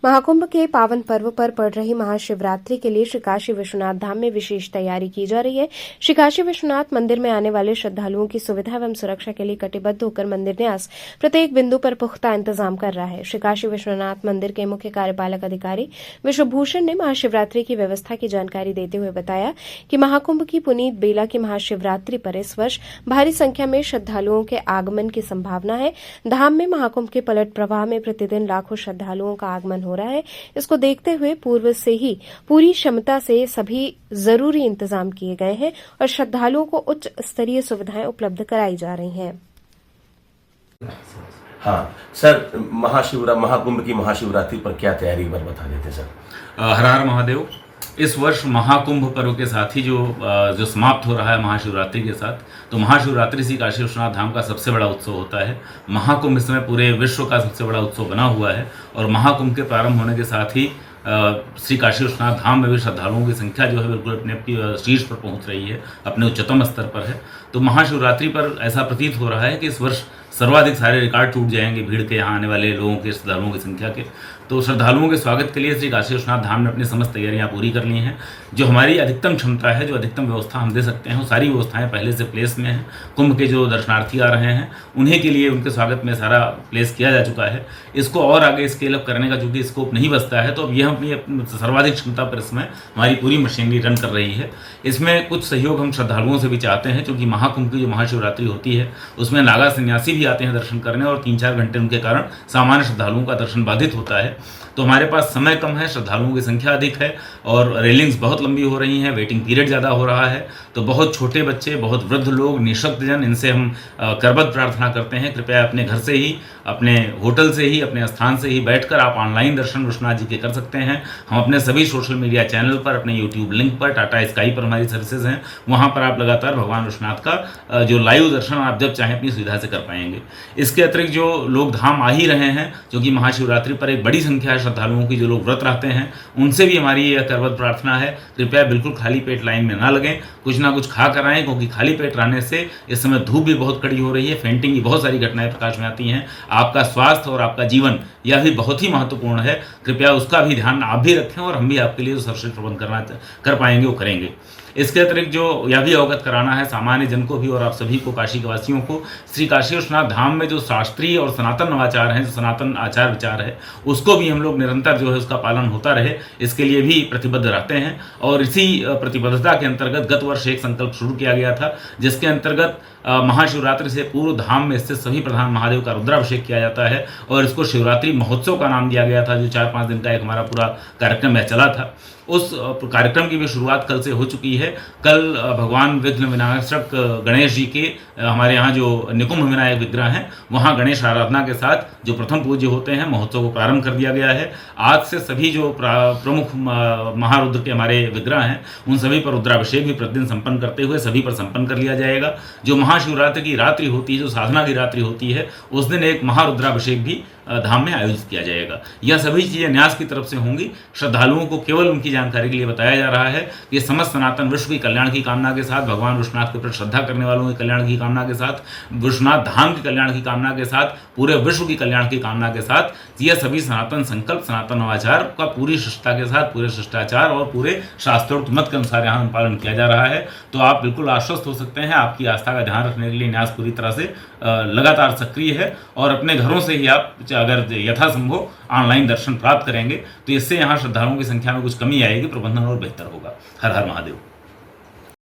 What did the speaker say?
महाकुंभ के पावन पर्व पर पड़ रही महाशिवरात्रि के लिए श्री काशी विश्वनाथ धाम में विशेष तैयारी की जा रही है। श्री काशी विश्वनाथ मंदिर में आने वाले श्रद्धालुओं की सुविधा एवं सुरक्षा के लिए कटिबद्ध होकर मंदिर न्यास प्रत्येक बिंदु पर पुख्ता इंतजाम कर रहा है। श्री काशी विश्वनाथ मंदिर के मुख्य कार्यपालक अधिकारी विश्वभूषण ने महाशिवरात्रि की व्यवस्था की जानकारी देते हुए बताया कि महाकुंभ की पुनीत बेला की महाशिवरात्रि पर इस वर्ष भारी संख्या में श्रद्धालुओं के आगमन की संभावना है। धाम में महाकुंभ के पलट प्रवाह में प्रतिदिन लाखों श्रद्धालुओं का आगमन हो रहा है। इसको देखते हुए पूर्व से ही पूरी क्षमता से सभी जरूरी इंतजाम किए गए हैं और श्रद्धालुओं को उच्च स्तरीय सुविधाएं उपलब्ध कराई जा रही हैं। हाँ सर, महाकुंभ की महाशिवरात्रि पर क्या तैयारी एक बार बता देते सर। हर हर महादेव। इस वर्ष महाकुंभ पर्व के साथ ही जो समाप्त हो रहा है महाशिवरात्रि के साथ, तो महाशिवरात्रि श्री काशी विश्वनाथ धाम का सबसे बड़ा उत्सव होता है। महाकुंभ इस समय पूरे विश्व का सबसे बड़ा उत्सव बना हुआ है और महाकुंभ के प्रारंभ होने के साथ ही श्री काशी विश्वनाथ धाम में भी श्रद्धालुओं की संख्या जो है बिल्कुल अपने शीर्ष पर पहुंच रही है, अपने उच्चतम स्तर पर है। तो महाशिवरात्रि पर ऐसा प्रतीत हो रहा है कि इस वर्ष सर्वाधिक सारे रिकॉर्ड टूट जाएंगे भीड़ के, यहाँ आने वाले लोगों के, श्रद्धालुओं की संख्या के। तो श्रद्धालुओं के स्वागत के लिए श्री काशी विश्वनाथ धाम ने अपनी समस्त तैयारियां पूरी कर ली हैं। जो हमारी अधिकतम क्षमता है, जो अधिकतम व्यवस्था हम दे सकते हैं, वो सारी व्यवस्थाएं पहले से प्लेस में हैं। कुंभ के जो दर्शनार्थी आ रहे हैं उन्हीं के लिए उनके स्वागत में सारा प्लेस किया जा चुका है। इसको और आगे स्केल अप करने का चूंकि स्कोप नहीं बचता है, तो अब यह अपनी सर्वाधिक क्षमता पर इसमें हमारी पूरी मशीनरी रन कर रही है। इसमें कुछ सहयोग हम श्रद्धालुओं से भी चाहते हैं, क्योंकि महाकुंभ की जो महाशिवरात्रि होती है उसमें नागा सन्यासी भी आते हैं दर्शन करने और 3-4 घंटे उनके कारण सामान्य श्रद्धालुओं का दर्शन बाधित होता है। तो हमारे पास समय कम है, श्रद्धालुओं की संख्या अधिक है और रेलिंग्स बहुत लंबी हो रही हैं, वेटिंग पीरियड ज़्यादा हो रहा है। तो बहुत छोटे बच्चे, बहुत वृद्ध लोग, निःशक्तजन, इनसे हम करबद्ध प्रार्थना करते हैं, कृपया अपने घर से ही, अपने होटल से ही, अपने स्थान से ही बैठकर आप ऑनलाइन दर्शन विश्वनाथ जी के कर सकते हैं। हम अपने सभी सोशल मीडिया चैनल पर, अपने यूट्यूब लिंक पर, टाटा स्काई पर हमारी सर्विसेज हैं, वहाँ पर आप लगातार भगवान विश्वनाथ का जो लाइव दर्शन आप जब चाहें अपनी सुविधा से कर पाएंगे। इसके अतिरिक्त जो लोग धाम आ ही रहे हैं, क्योंकि महाशिवरात्रि पर एक बड़ी संख्या है श्रद्धालुओं की, जो लोग व्रत रखते हैं, उनसे भी हमारी यह करबद्ध प्रार्थना है, कृपया बिल्कुल खाली पेट लाइन में ना लगें, कुछ ना कुछ खा कर आएँ, क्योंकि खाली पेट रहने से इस समय धूप भी बहुत कड़ी हो रही है, फेंटिंग की बहुत सारी घटनाएं प्रकाश में आती हैं। आपका स्वास्थ्य और आपका जीवन यह भी बहुत ही महत्वपूर्ण है, कृपया उसका भी ध्यान आप भी रखें और हम भी आपके लिए जो सर्वश्रेष्ठ प्रबंध कर पाएंगे वो करेंगे। इसके अतिरिक्त जो यह भी अवगत कराना है सामान्य जन को भी और आप सभी को, काशी के वासियों को, श्री काशी विश्वनाथ धाम में जो शास्त्रीय और सनातन नवाचार हैं, जो सनातन आचार विचार है, उसको भी हम लोग निरंतर जो है उसका पालन होता रहे, इसके लिए भी प्रतिबद्ध रहते हैं। और इसी प्रतिबद्धता के अंतर्गत गत वर्ष एक संकल्प शुरू किया गया था, जिसके अंतर्गत महाशिवरात्रि से पूर्व धाम में स्थित सभी प्रधान महादेव का रुद्राभिषेक किया जाता है और इसको शिवरात्रि महोत्सव का नाम दिया गया था, जो 4-5 दिन का एक हमारा पूरा कार्यक्रम में चला था। उस कार्यक्रम की भी शुरुआत कल से हो चुकी है। कल भगवान विघ्न विनाशक गणेश जी के हमारे यहाँ जो निकुंभ विनायक विग्रह हैं, वहाँ गणेश आराधना के साथ जो प्रथम पूज्य होते हैं, महोत्सव को प्रारंभ कर दिया गया है। आज से सभी जो प्रमुख महारुद्र के हमारे विग्रह हैं, उन सभी पर रुद्राभिषेक भी प्रतिदिन संपन्न करते हुए सभी पर संपन्न कर लिया जाएगा। जो महाशिवरात्रि की रात्रि होती है, जो साधना की रात्रि होती है, उस दिन एक महारुद्राभिषेक भी धाम में आयोजित किया जाएगा। यह सभी चीज़ें न्यास की तरफ से होंगी। श्रद्धालुओं को केवल उनकी जानकारी के लिए बताया जा रहा है कि समस्त सनातन विश्व की कल्याण की कामना के साथ, भगवान विश्वनाथ के प्रति श्रद्धा करने वालों के कल्याण की कामना के साथ, विश्वनाथ धाम के कल्याण की कामना के साथ, पूरे विश्व की कल्याण की कामना के साथ यह सभी सनातन संकल्प, सनातन नवाचार का पूरी शिष्टता के साथ, पूरे शिष्टाचार और पूरे शास्त्रोक्त मत के अनुसार यहाँ पालन किया जा रहा है। तो आप बिल्कुल आश्वस्त हो सकते हैं, आपकी आस्था का ध्यान रखने के लिए न्यास पूरी तरह से लगातार सक्रिय है और अपने घरों से ही आप अगर यथासंभव ऑनलाइन दर्शन प्राप्त करेंगे तो इससे यहाँ श्रद्धालुओं की संख्या में कुछ कमी आएगी, प्रबंधन और बेहतर होगा। हर हर महादेव।